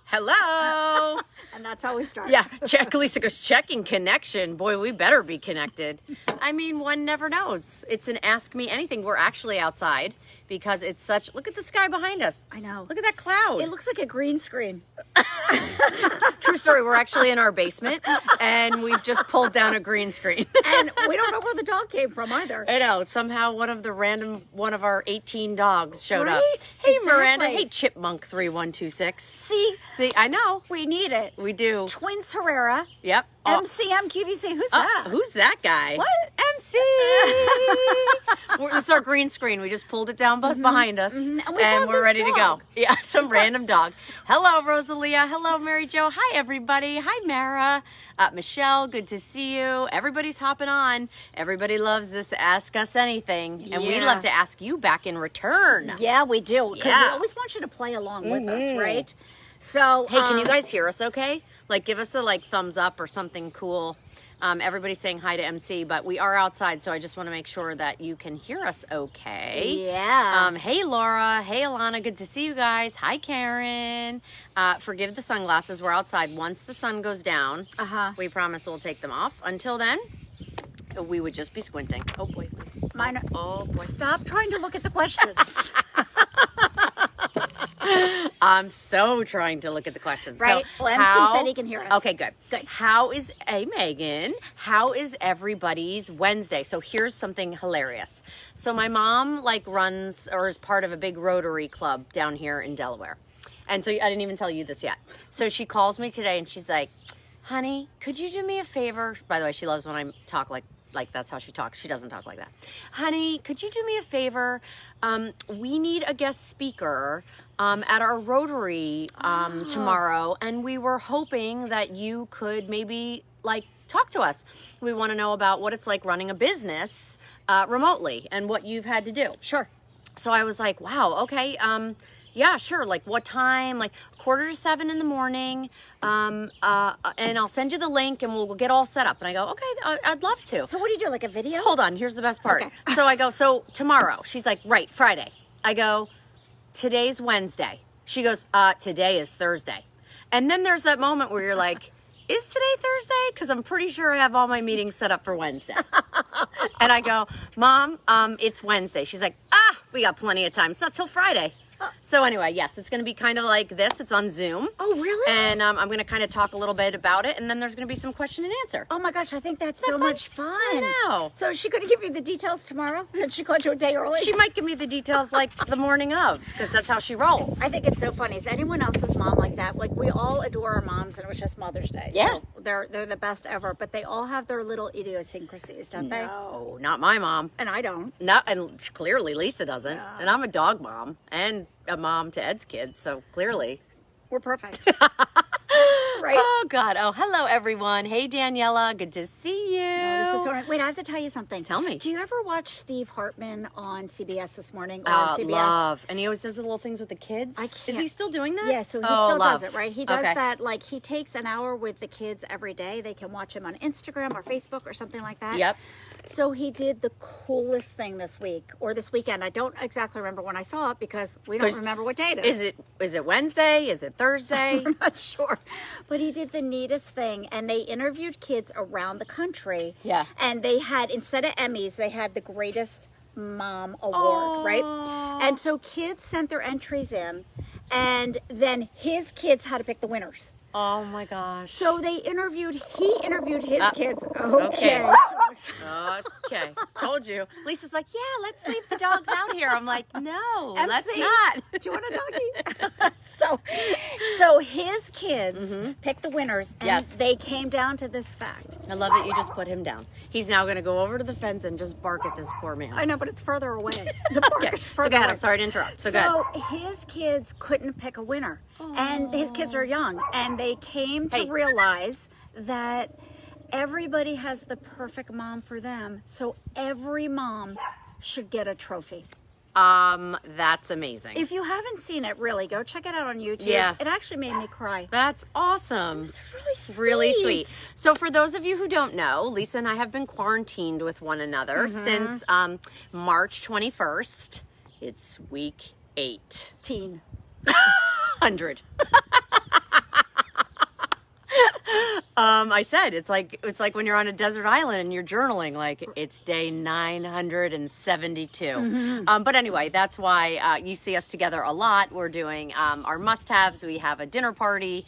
Hello. And that's how we start. Yeah, Lisa goes, checking connection. Boy, we better be connected. I mean, one never knows. It's an Ask Me Anything. We're actually outside because it's such, look at the sky behind us. I know. Look at that cloud. It looks like a green screen. True story. We're actually in our basement and we've just pulled down a green screen. And we don't know where the dog came from either. I know. Somehow one of our 18 dogs showed up. Right? Hey, Exactly. Miranda. Hey, Chipmunk 3126. See, I know. We need it. We do. Twins Herrera. Yep. MCM QVC. Who's that? Who's that guy? What? MC. This is our green screen. We just pulled it down behind us, And and we're ready to go. dog. Yeah, some random dog. Hello, Rosalia. Hello, Mary Jo. Hi, everybody. Hi, Mara. Michelle, good to see you. Everybody's hopping on. Everybody loves this Ask Us Anything, and we Yeah. love to ask you back in return. Yeah, we do. Because Yeah. we always want you to play along with us, right? So, Hey, can you guys hear us okay? Like, give us a thumbs up or something cool. Everybody's saying hi to MC, but we are outside, so I just want to make sure that you can hear us okay. Yeah. Hey, Laura. Hey, Alana. Good to see you guys. Hi, Karen. Forgive the sunglasses. We're outside. Once the sun goes down, we promise we'll take them off. Until then, we would just be squinting. Oh, boy, please. Mine. Oh, boy. Stop trying to look at the questions. I'm so trying to look at the questions. Right. So Well, MC said he can hear us. Okay, good. Good. How is, hey, Megan, how is everybody's Wednesday? So here's something hilarious. So my mom runs or is part of a big Rotary club down here in Delaware. And so I didn't even tell you this yet. So she calls me today and she's like, honey, could you do me a favor? By the way, she loves when I talk like that's how she talks. She doesn't talk like that. Honey, could you do me a favor? We need a guest speaker at our Rotary tomorrow, and we were hoping that you could maybe talk to us. We want to know about what it's like running a business remotely and what you've had to do. Sure. So I was like, wow, okay. Yeah, sure. What time? 6:45 in the morning. And I'll send you the link and we'll get all set up. And I go, okay, I'd love to. So what do you do? Like a video? Hold on. Here's the best part. Okay. So I go, so tomorrow. She's like, right, Friday. I go, today's Wednesday. She goes, today is Thursday. And then there's that moment where you're like, is today Thursday? Because I'm pretty sure I have all my meetings set up for Wednesday. And I go, Mom, it's Wednesday. She's like, we got plenty of time. It's not till Friday. So anyway, yes, it's going to be kind of like this. It's on Zoom. Oh, really? And I'm going to kind of talk a little bit about it, and then there's going to be some question and answer. Oh my gosh, I think that's so much fun. I know. So is she going to give you the details tomorrow since she called you a day early? She might give me the details the morning of, because that's how she rolls. I think it's so funny. Is anyone else's mom like that? We all adore our moms, and it was just Mother's Day. Yeah. So they're the best ever, but they all have their little idiosyncrasies, don't they? No, not my mom. And I don't. No, and clearly Lisa doesn't. And I'm a dog mom and a mom to Ed's kids, so clearly We're perfect. Right? Oh God! Oh, hello everyone. Hey Daniela, good to see you. This is wait, I have to tell you something. Tell me. Do you ever watch Steve Hartman on CBS this morning? Or on CBS? Love. And he always does the little things with the kids. I Is can't- he still doing that? Yeah, so he still love. does it, right? He does Okay. that, he takes an hour with the kids every day. They can watch him on Instagram or Facebook or something like that. Yep. So he did the coolest thing this week, or this weekend. I don't exactly remember when I saw it because we don't remember what day it is. Is it Wednesday? Is it Thursday? I'm not sure. But he did the neatest thing, and they interviewed kids around the country. Yeah. And they had, instead of Emmys, they had the greatest mom award, right? And so kids sent their entries in, and then his kids had to pick the winners. Oh my gosh. So he interviewed his kids. Okay. Okay. Okay. Told you. Lisa's like, yeah, let's leave the dogs out here. I'm like, no, let's MC, not. Do you want a doggy? so his kids picked the winners, and Yes. they came down to this fact. I love that you just put him down. He's now going to go over to the fence and just bark at this poor man. I know, but it's further away. The bark Okay. is So further go ahead. away. I'm sorry to interrupt. So go ahead. So his kids couldn't pick a winner, and his kids are young, and they came to realize that everybody has the perfect mom for them, so every mom should get a trophy. That's amazing. If you haven't seen it, really, go check it out on YouTube. Yeah. It actually made me cry. That's awesome. It's really sweet. Really sweet. So for those of you who don't know, Lisa and I have been quarantined with one another since March 21st. It's week 8. Teen. 100. I said it's like when you're on a desert island and you're journaling, like it's day 972. But anyway, that's why you see us together a lot. We're doing our must-haves. We have a dinner party,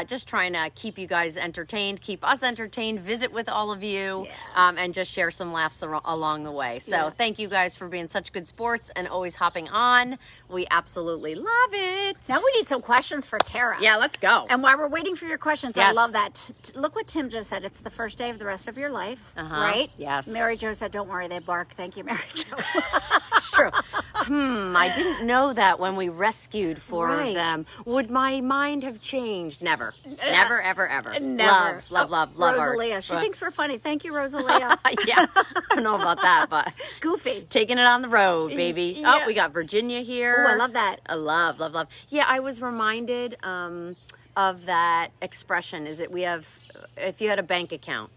just trying to keep you guys entertained, keep us entertained, visit with all of you, and just share some laughs along the way. So thank you guys for being such good sports and always hopping on. We absolutely love it. Now we need some questions for Tara. Yeah, let's go. And while we're waiting for your questions, I Yes. love that. Look what Tim just said. It's the first day of the rest of your life, right? Yes. Mary Jo said, don't worry, they bark. Thank you, Mary Jo. It's true. I didn't know that when we rescued four of them. Would my mind have changed? Never. Never, ever, ever. Never. Love her. Rosalia. She thinks we're funny. Thank you, Rosalia. Yeah, I don't know about that, but Goofy. taking it on the road, baby. Yeah. Oh, we got Virginia here. Oh, I love that. I love. Yeah, I was reminded of that expression. Is it if you had a bank account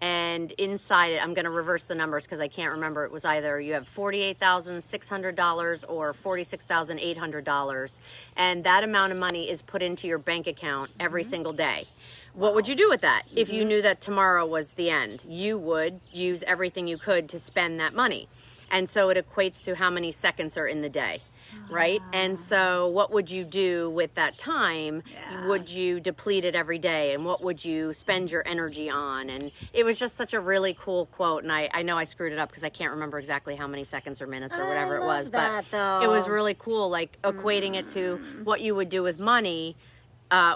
and inside it, I'm going to reverse the numbers because I can't remember. It was either you have $48,600 or $46,800, and that amount of money is put into your bank account every single day. What would you do with that if you knew that tomorrow was the end? You would use everything you could to spend that money. And so it equates to how many seconds are in the day. Right? And so what would you do with that time? Would you deplete it every day? And what would you spend your energy on? And it was just such a really cool quote. And I know I screwed it up because I can't remember exactly how many seconds or minutes or whatever it was. But it was really cool, like equating it to what you would do with money,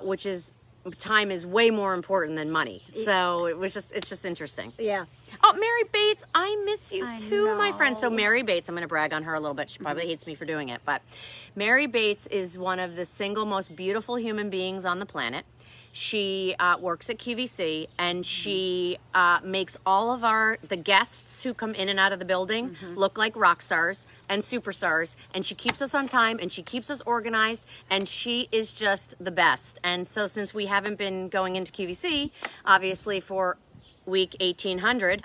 which is time is way more important than money. So it's just interesting. Yeah. Oh, Mary Bates, I miss you too, my friend. So know. Mary Bates, I'm going to brag on her a little bit. She probably hates me for doing it, but Mary Bates is one of the single most beautiful human beings on the planet. She works at QVC, and she makes all of the guests who come in and out of the building look like rock stars and superstars, and she keeps us on time, and she keeps us organized, and she is just the best. And so since we haven't been going into QVC, obviously for week 1800,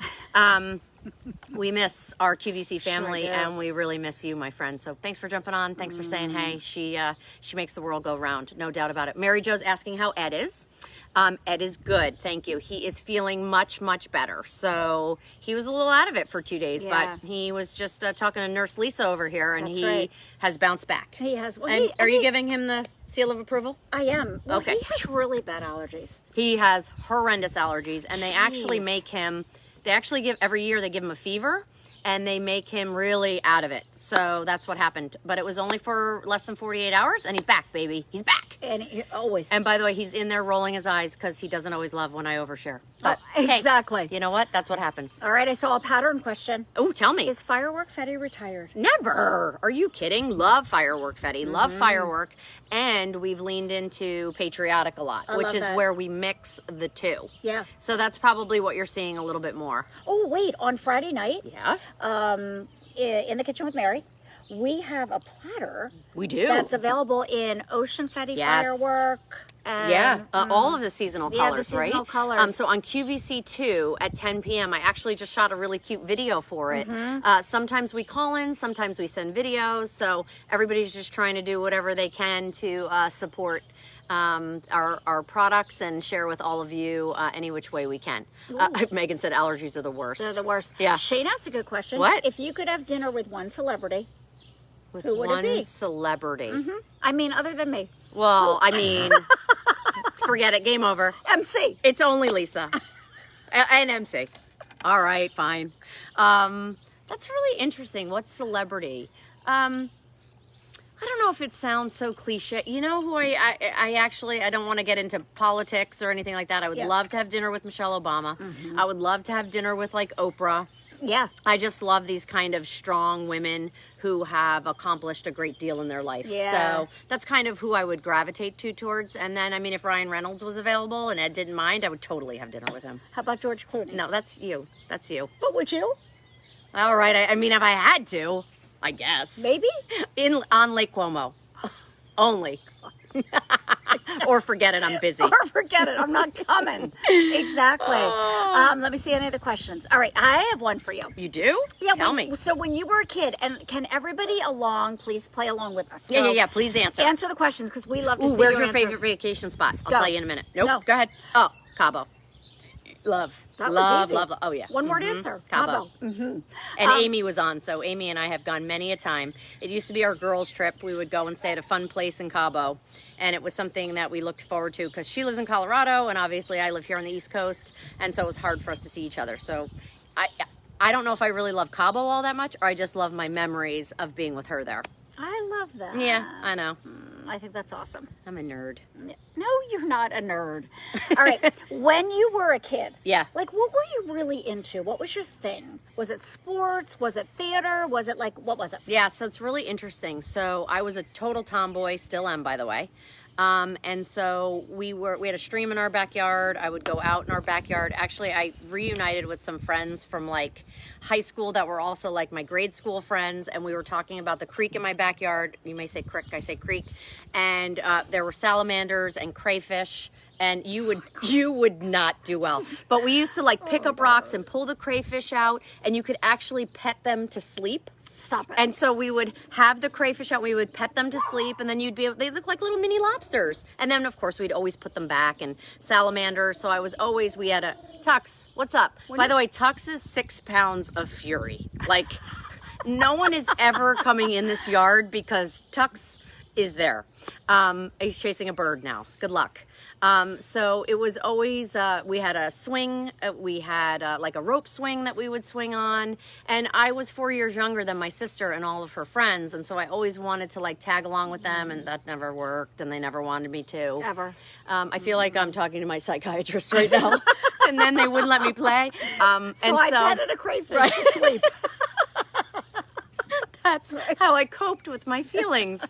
we miss our QVC family, and we really miss you, my friend. So thanks for jumping on. Thanks for saying hey. She makes the world go round, no doubt about it. Mary Jo's asking how Ed is. Ed is good, thank you. He is feeling much, much better. So he was a little out of it for 2 days, but he was just talking to Nurse Lisa over here, and he has bounced back. He has. Well, and are you giving him the seal of approval? I am. Well, Okay. He has really bad allergies. He has horrendous allergies, and they actually make him, every year they give him a fever, and they make him really out of it. So that's what happened. But it was only for less than 48 hours, and he's back, baby. He's back. And he always. And by the way, he's in there rolling his eyes because he doesn't always love when I overshare. But exactly. Hey, you know what? That's what happens. All right, I saw a pattern question. Oh, tell me. Is Firework Fetty retired? Never. Are you kidding? Love Firework Fetty. Love Firework. And we've leaned into Patriotic a lot, which is where we mix the two. Yeah. So that's probably what you're seeing a little bit more. Oh, wait. On Friday night, Yeah. in the kitchen with Mary, we have a platter. We do. That's available in Ocean Fetty Yes. Firework. And, all of the seasonal colors, the seasonal right? colors. So on QVC2 at 10 p.m., I actually just shot a really cute video for it. Sometimes we call in, sometimes we send videos. So everybody's just trying to do whatever they can to support our products and share with all of you any which way we can. Megan said allergies are the worst. They're the worst. Yeah. Shane asked a good question. What? If you could have dinner with one celebrity, With who would it one be? celebrity. I mean, other than me, Well, I mean, forget it. Game over. MC. It's only Lisa. And MC. All right, fine. That's really interesting. What celebrity? I don't know if it sounds so cliche. You know who I actually, I don't want to get into politics or anything like that. I would love to have dinner with Michelle Obama. I would love to have dinner with like Oprah. Yeah. I just love these kind of strong women who have accomplished a great deal in their life. Yeah. So that's kind of who I would gravitate towards. And then, I mean, if Ryan Reynolds was available and Ed didn't mind, I would totally have dinner with him. How about George Clooney? No, that's you. That's you. But would you? All right. I mean, if I had to, I guess. Maybe? On Lake Como. Only. Or forget it, I'm busy. Or forget it, I'm not coming. Exactly. Let me see any other questions. All right, I have one for you. You do? Yeah, Tell me. So when you were a kid, and can everybody please play along with us? Yeah. Please answer. Answer the questions because we love to see Where's your your favorite answers. vacation spot? I'll Go. tell you in a minute. Nope. No. Go ahead. Oh, Cabo. Love. That was love, easy. love, love. Oh, yeah. One word answer. Cabo. Mm-hmm. And Amy was on, so Amy and I have gone many a time. It used to be our girls' trip. We would go and stay at a fun place in Cabo, and it was something that we looked forward to because she lives in Colorado, and obviously I live here on the East Coast, and so it was hard for us to see each other. So I don't know if I really love Cabo all that much, or I just love my memories of being with her there. I love that. Yeah, I know. I think that's awesome. I'm a nerd. No, you're not a nerd. All right. When you were a kid, Yeah. like what were you really into? What was your thing? Was it sports? Was it theater? Was it like, what was it? Yeah, so it's really interesting. So I was a total tomboy, still am, by the way. And so we had a stream in our backyard. I would go out in our backyard. Actually, I reunited with some friends from like high school that were also like my grade school friends. And we were talking about the creek in my backyard. You may say crick, I say creek. And there were salamanders and crayfish. And you would not do well. But we used to like pick up rocks and pull the crayfish out. And you could actually pet them to sleep. Stop it. And so we would have the crayfish out, we would pet them to sleep, and then they look like little mini lobsters. And then, of course, we'd always put them back, and salamanders. So we had a, Tux, what's up? By the way, Tux is 6 pounds of fury. Like, no one is ever coming in this yard because Tux is there. He's chasing a bird now. Good luck. So it was always, we had a swing, we had like a rope swing that we would swing on, and I was 4 years younger than my sister and all of her friends, and so I always wanted to like tag along with them, and that never worked, and they never wanted me to. Ever. I feel like I'm talking to my psychiatrist right now, and then they wouldn't let me play. So I petted a crayfish to sleep. That's how I coped with my feelings.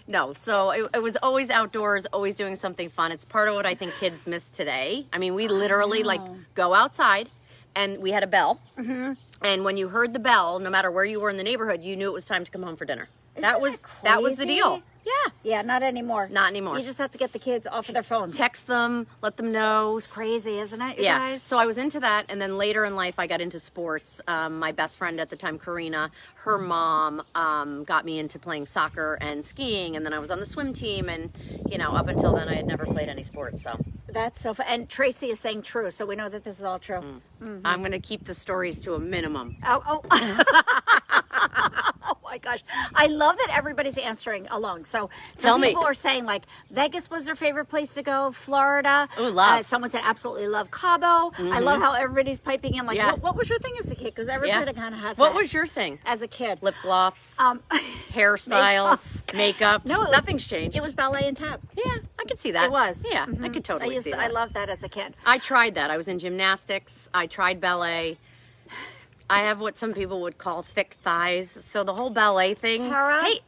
No, so it was always outdoors, always doing something fun. It's part of what I think kids miss today. I mean, we literally like go outside, and we had a bell. Mm-hmm. And when you heard the bell, no matter where you were in the neighborhood, you knew it was time to come home for dinner. That was the deal. Yeah. Yeah, not anymore. Not anymore. You just have to get the kids off of their phones. Text them, let them know. It's crazy, isn't it, you Yeah. guys? So I was into that, and then later in life, I got into sports. My best friend at the time, Karina, her mom got me into playing soccer and skiing, and then I was on the swim team, and up until then, I had never played any sports. So That's so fun. And Tracy is saying true, so we know that this is all true. Mm-hmm. I'm going to keep the stories to a minimum. Oh. Oh my gosh. I love that everybody's answering along. So some people are saying like Vegas was their favorite place to go, Florida. Oh, love. Someone said absolutely love Cabo. Mm-hmm. I love how everybody's piping in like, what was your thing as a kid? Because everybody kind of has What that was your thing? as a kid? Lip gloss, hairstyles, makeup. No, nothing's changed. It was ballet and tap. Yeah, I could see that. It was. Yeah, I could totally see that. I loved that as a kid. I tried that. I was in gymnastics. I tried ballet. I have what some people would call thick thighs. So the whole ballet thing. Tara? Hey,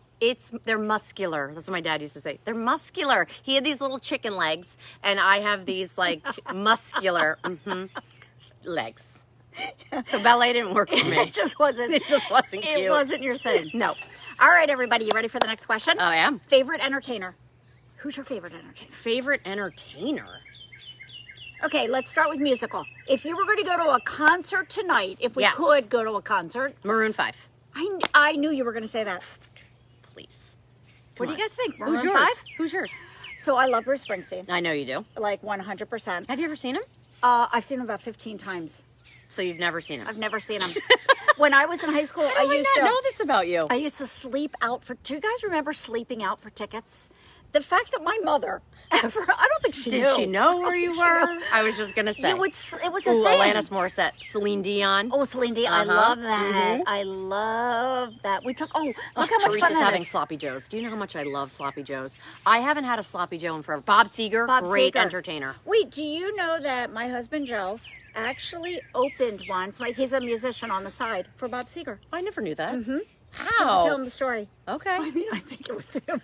they're muscular. That's what my dad used to say. They're muscular. He had these little chicken legs, and I have these like muscular legs. So ballet didn't work for me. It just wasn't. It just wasn't cute. It wasn't your thing. No. All right, everybody, you ready for the next question? Oh, I am. Favorite entertainer? Who's your favorite entertainer? Favorite entertainer? Okay, let's start with musical. If you were going to go to a concert tonight, if we could go to a concert. Maroon 5. I knew you were going to say that. Please. What do you guys think? Who's Maroon yours? 5? Who's yours? So I love Bruce Springsteen. I know you do. Like 100%. Have you ever seen him? I've seen him about 15 times. So you've never seen him? I've never seen him. When I was in high school, I used to know this about you. I used to sleep out for. Do you guys remember sleeping out for tickets? The fact that my mother ever, I don't think she knew. Did she know where you were? I was just going to say. It was a Ooh, thing. Alanis Morissette, Celine Dion. Oh, Celine Dion. I love that. I love that. We took, look how much Teresa's fun that having is. sloppy joes. Do you know how much I love sloppy joes? I haven't had a sloppy joe in forever. Bob Seger, great entertainer. Wait, do you know that my husband Joe actually opened once, he's a musician on the side, for Bob Seger. I never knew that. Mm-hmm. How? Tell him the story. Okay. I mean, I think it was him.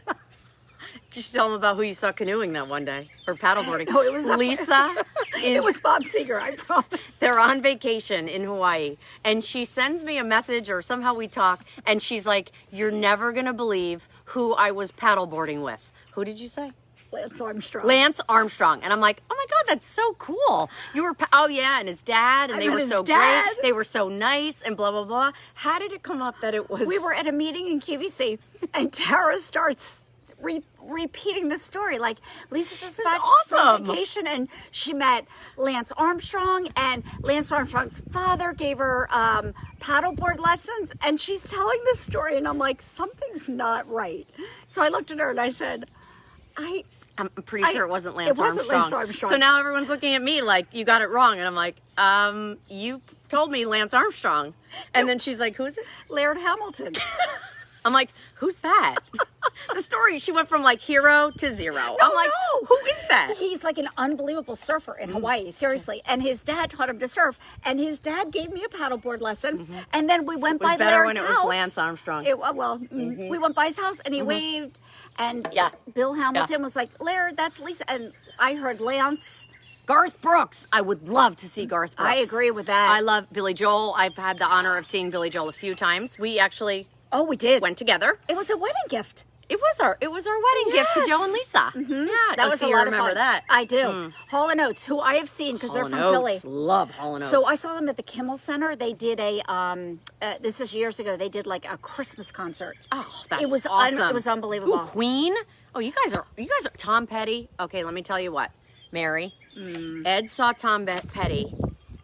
Just tell him about who you saw canoeing that one day, or paddleboarding. No, it was Lisa. It was Bob Seger, I promise. They're on vacation in Hawaii, and she sends me a message, or somehow we talk, and she's like, "You're never gonna believe who I was paddleboarding with." Who did you say? Lance Armstrong. Lance Armstrong. And I'm like, oh my God, that's so cool. You were, oh yeah, and his dad, and they were so great. They were so nice, and blah, blah, blah. How did it come up that it was? We were at a meeting in QVC, and Tara starts repeating the story. Like, Lisa just This is back awesome. from vacation, and she met Lance Armstrong, and Lance Armstrong's father gave her paddleboard lessons, and she's telling this story, and I'm like, something's not right. So I looked at her and I said, I'm pretty sure it wasn't Lance wasn't Armstrong. Lance Armstrong. So now everyone's looking at me like, you got it wrong. And I'm like, you told me Lance Armstrong. And then she's like, who is it? Laird Hamilton. I'm like, who's that? The story, she went from like hero to zero. I'm like, no. who is that? He's like an unbelievable surfer in Hawaii, seriously. And his dad taught him to surf. And his dad gave me a paddleboard lesson. And then we went It was by better Laird's when it house. was Lance Armstrong. We went by his house and he waved. And Yeah. Bill Hamilton was like, Laird, that's Lisa. And I heard Lance. Garth Brooks. I would love to see Garth Brooks. I agree with that. I love Billy Joel. I've had the honor of seeing Billy Joel a few times. We actually We did. went together. It was a wedding gift. It was our wedding gift to Joe and Lisa. Yeah, That was a you lot remember of fun. that. I do. Hall & Oates, who I have seen because they're from Philly. Love Hall & Oates. So I saw them at the Kimmel Center. They did this is years ago. They did like a Christmas concert. Oh, that's it was awesome. It was unbelievable. Ooh, Queen. Oh, you guys are Tom Petty. Okay, let me tell you what, Mary. Ed saw Tom Petty.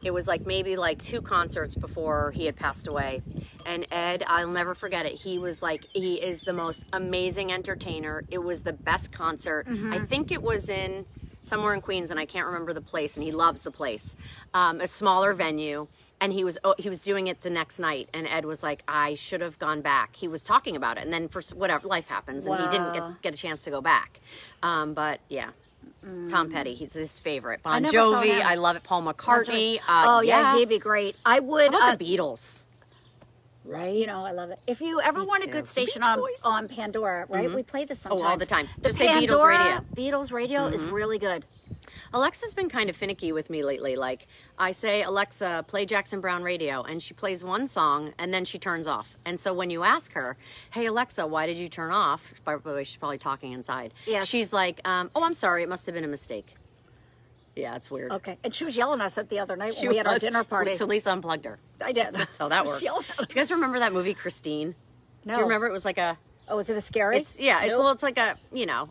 It was like maybe like 2 concerts before he had passed away. And Ed, I'll never forget it. He was like, he is the most amazing entertainer. It was the best concert. I think it was in somewhere in Queens, and I can't remember the place, and he loves the place. A smaller venue. And he was doing it the next night, and Ed was like, I should have gone back. He was talking about it, and then for whatever, life happens, and he didn't get a chance to go back. But yeah. Tom Petty, he's his favorite. Bon never saw Jovi, him. I love it. Paul McCartney. Yeah, he'd be great. I would. How about the Beatles? Right. You know, I love it. If you ever want a too. good The station Beach Boys. on Pandora, right? We play this sometimes. all the time. The Just say Beatles Pandora Radio. Beatles Radio is really good. Alexa's been kind of finicky with me lately. Like, I say, Alexa, play Jackson Browne Radio, and she plays one song, and then she turns off. And so when you ask her, hey, Alexa, why did you turn off? By the way, she's probably talking inside. Yes. She's like, oh, I'm sorry. It must have been a mistake. Yeah, it's weird. Okay. And she was yelling at us the other night when we had our dinner party. So Lisa unplugged her. I did. That's how that She was worked. yelling at us. Do you guys remember that movie, Christine? No. Do you remember? It was like a... Oh, is it a scary? It's Nope. it's like a,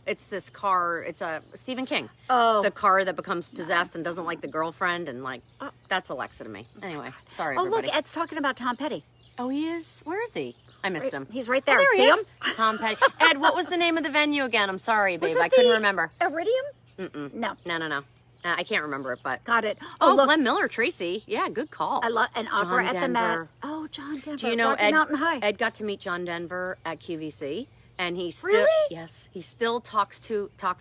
it's this car, it's a Stephen King. Oh. The car that becomes possessed and doesn't like the girlfriend, and like, that's Alexa to me. Anyway, sorry Oh, everybody. look, Ed's talking about Tom Petty. Oh, he is? Where is he? I missed him. He's right there. Oh, See he him? is. Tom Petty. Ed, what was the name of the venue again? I'm sorry, babe. Was it I couldn't the remember. Iridium? No. No. I can't remember it, but. Got it. Oh, look. Glenn Miller, Tracy. Yeah, good call. I love an opera John at the Met. Denver. Oh, John Denver. Do you know Rocky Ed? Mountain High. Ed got to meet John Denver at QVC, and he still Really? yes, he still talks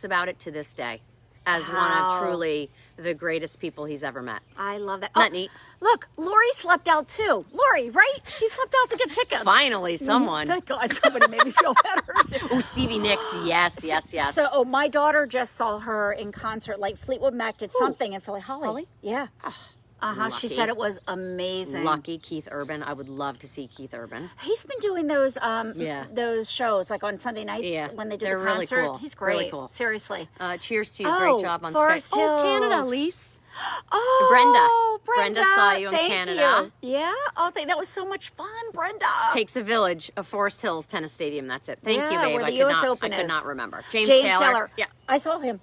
about it to this day as one Wow. of truly the greatest people he's ever met. I love that. Not neat. Look, Lori slept out too. Lori, right? She slept out to get tickets. Finally, someone. Thank God somebody made me feel better. Oh, Stevie Nicks. Yes. So, my daughter just saw her in concert. Like Fleetwood Mac did something in Philly. Holly? Yeah. She lucky. said it was amazing. Lucky Keith Urban. I would love to see Keith Urban. He's been doing those shows like on Sunday nights Yeah, when they do they're the really concert. cool. He's great. Really cool. Seriously. Cheers to you. Oh, Great job on Forest Skype. Oh, Canada, Hills. Lise. Oh, Brenda saw you in thank Canada. You. Yeah. Oh, that was so much fun, Brenda. Takes a village of Forest Hills Tennis Stadium. That's it. Thank you, Yeah, babe. where I the could US not, Open I could is. not remember. James Taylor. Taylor. Yeah. I saw him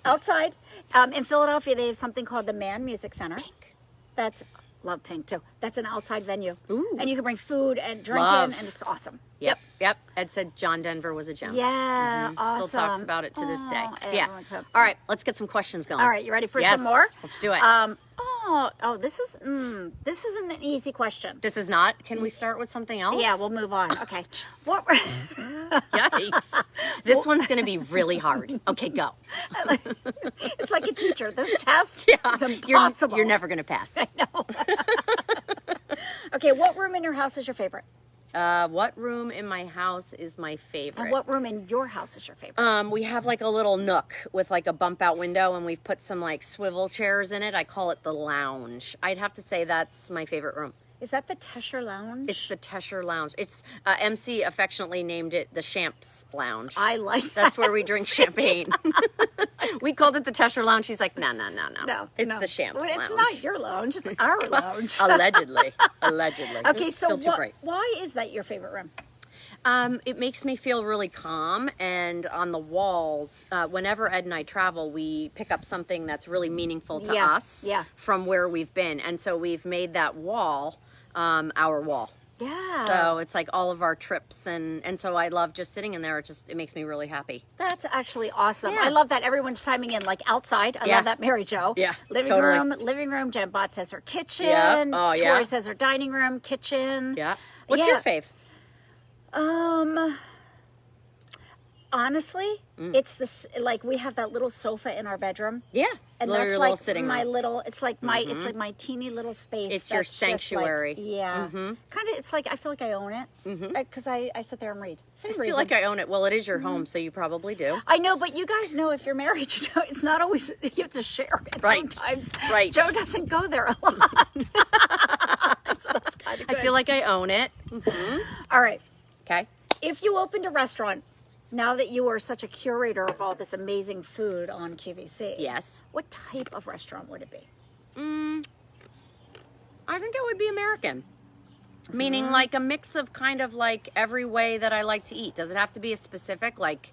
outside. In Philadelphia, they have something called the Mann Music Center. That's love Pink too. That's an outside venue. Ooh. And you can bring food and drink Love. in, and it's awesome. Yep. Ed said John Denver was a gem. Yeah, awesome. Still talks about it to this day. Oh, Yeah. everyone's up. All right, let's get some questions going. All right, you ready for Yes, some more? Let's do it. This isn't an easy question. This is not. Can we start with something else? Yeah, we'll move on. Okay. What? Yikes. This one's going to be really hard. Okay, go. It's like a teacher. This test is You're, impossible. you're never going to pass. Okay, what room in your house is your favorite? What room in my house is my favorite? And what room in your house is your favorite? We have like a little nook with like a bump out window, and we've put some like swivel chairs in it. I call it the lounge. I'd have to say that's my favorite room. Is that the Tesher Lounge? It's the Tesher Lounge. It's MC affectionately named it the Champs Lounge. I like that. That's where we drink champagne. We called it the Tesher Lounge. She's like, no. No, It's no. the Champs Well, Lounge. it's not your lounge. It's our lounge. Allegedly. Okay, so Still too great. why is that your favorite room? It makes me feel really calm, and on the walls, whenever Ed and I travel, we pick up something that's really meaningful to us from where we've been, and so we've made that wall our wall. Yeah. So it's like all of our trips, and so I love just sitting in there. It makes me really happy. That's actually awesome. Yeah. I love that everyone's chiming in, like outside. I love that, Mary Jo. Yeah, living room. Jen Bott says her kitchen. Yeah. Oh, yeah. Tori says her dining room, kitchen. Yeah. What's your fave? Honestly, it's this, like, we have that little sofa in our bedroom. Yeah. And your that's little like sitting my room. little, it's like my teeny little space. It's your sanctuary. Kind of, it's like, I feel like I own it. Because I sit there and read. Same reason. I feel like I own it. Well, it is your home, so you probably do. I know, but you guys know if you're married, you know, it's not always, you have to share it sometimes. Right. Joe doesn't go there a lot. So that's kind of good. I feel like I own it. All right. Okay. If you opened a restaurant, now that you are such a curator of all this amazing food on QVC, Yes. what type of restaurant would it be? I think it would be American. Meaning like a mix of kind of like every way that I like to eat. Does it have to be a specific, like,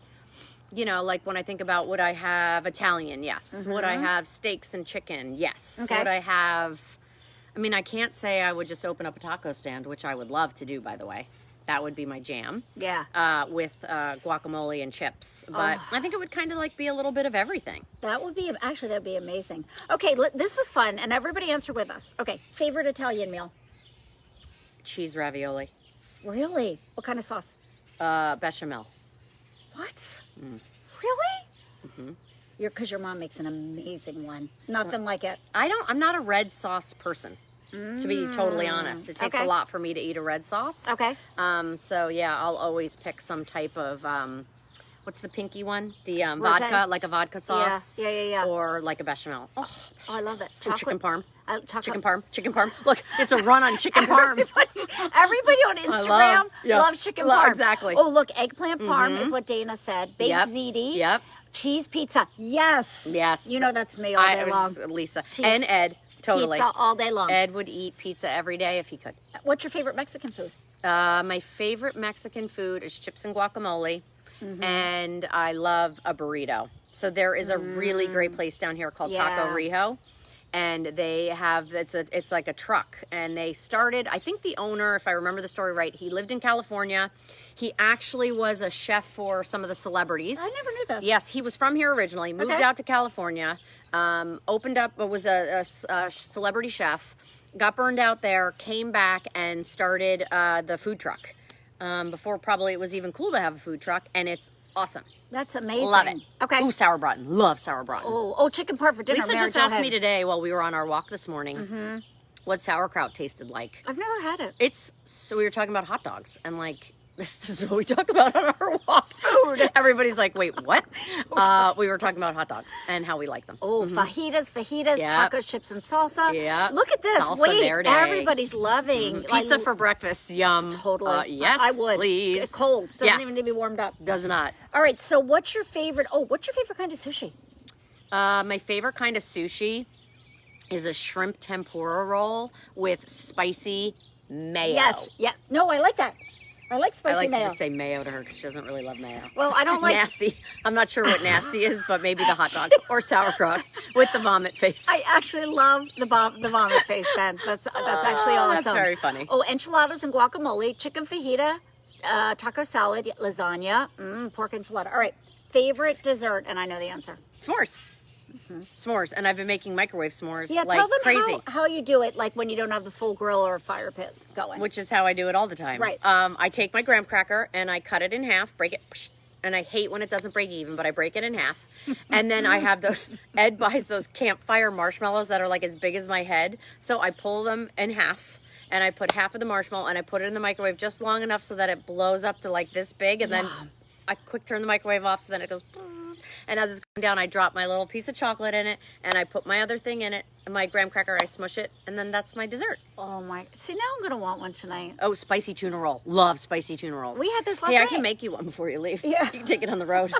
you know, like when I think about would I have Italian? Yes. Would I have steaks and chicken? Yes. Okay. Would I have, I mean, I can't say I would just open up a taco stand, which I would love to do, by the way. That would be my jam. Yeah. With guacamole and chips. But I think it would kind of like be a little bit of everything. That would be, actually, that would be amazing. Okay, this is fun, and everybody answer with us. Okay, favorite Italian meal? Cheese ravioli. Really? What kind of sauce? Bechamel. What? Really? Because your mom makes an amazing one. Nothing like it. I'm not a red sauce person. To be totally honest, it takes a lot for me to eat a red sauce. Okay. So yeah, I'll always pick some type of what's the pinky one? The Rosé. vodka, like a vodka sauce. Yeah. Or like a bechamel. Oh, I love that. Or chicken parm. Chocolate. Chicken parm. Look, it's a run on chicken parm. Everybody on Instagram loves chicken parm. Exactly. Oh, look, eggplant parm is what Dana said. Baked ziti. Yep. Cheese pizza. Yes. Yes. You know that's me all day long. Lisa. Cheese And Ed. Totally. Pizza all day long. Ed would eat pizza every day if he could. What's your favorite Mexican food? My favorite Mexican food is chips and guacamole. And I love a burrito. So there is a really great place down here called Taco Rijo. And they have, it's like a truck. And they started, I think the owner, if I remember the story right, he lived in California. He actually was a chef for some of the celebrities. I never knew this. Yes, he was from here originally, moved out to California, opened up, was a celebrity chef, got burned out there, came back and started the food truck. Before probably it was even cool to have a food truck, and it's awesome. That's amazing. Love it. Okay. Ooh, sour braten. Love sour braten. Oh, chicken parm for dinner. Lisa just asked me today while we were on our walk this morning what sauerkraut tasted like. I've never had it. So we were talking about hot dogs, and like, this is what we talk about on our walk. Food. Everybody's like, wait, what? We were talking about hot dogs and how we like them. Oh, fajitas, tacos, chips, and salsa. Yeah. Look at this. Salsa Wait, verde. Everybody's loving. Pizza for breakfast. Yum. Totally. Yes, I would. please. Cold. Doesn't even need to be warmed up. Does not. All right, so what's your favorite kind of sushi? My favorite kind of sushi is a shrimp tempura roll with spicy mayo. Yes. No, I like that. I like spicy mayo. I like to just say mayo to her because she doesn't really love mayo. Well, I don't like... Nasty. I'm not sure what nasty is, but maybe the hot dog or sauerkraut with the vomit face. I actually love the vomit face, Ben. That's actually awesome. That's very funny. Oh, enchiladas and guacamole, chicken fajita, taco salad, lasagna, pork enchilada. All right, favorite dessert, and I know the answer. S'mores. S'mores, and I've been making microwave s'mores Yeah, like tell them crazy. how you do it, like when you don't have the full grill or a fire pit going. Which is how I do it all the time. Right. I take my graham cracker and I cut it in half, break it, and I hate when it doesn't break even, but I break it in half. And then I have Ed buys those campfire marshmallows that are like as big as my head. So I pull them in half and I put half of the marshmallow and I put it in the microwave just long enough so that it blows up to like this big. And then I quick turn the microwave off so then it goes... And as it's going down, I drop my little piece of chocolate in it, and I put my other thing in it, and my graham cracker, I smush it, and then that's my dessert. Oh my! See, now I'm gonna want one tonight. Oh, spicy tuna roll. Love spicy tuna rolls. We had this last night. night. I can make you one before you leave. Yeah. You can take it on the road.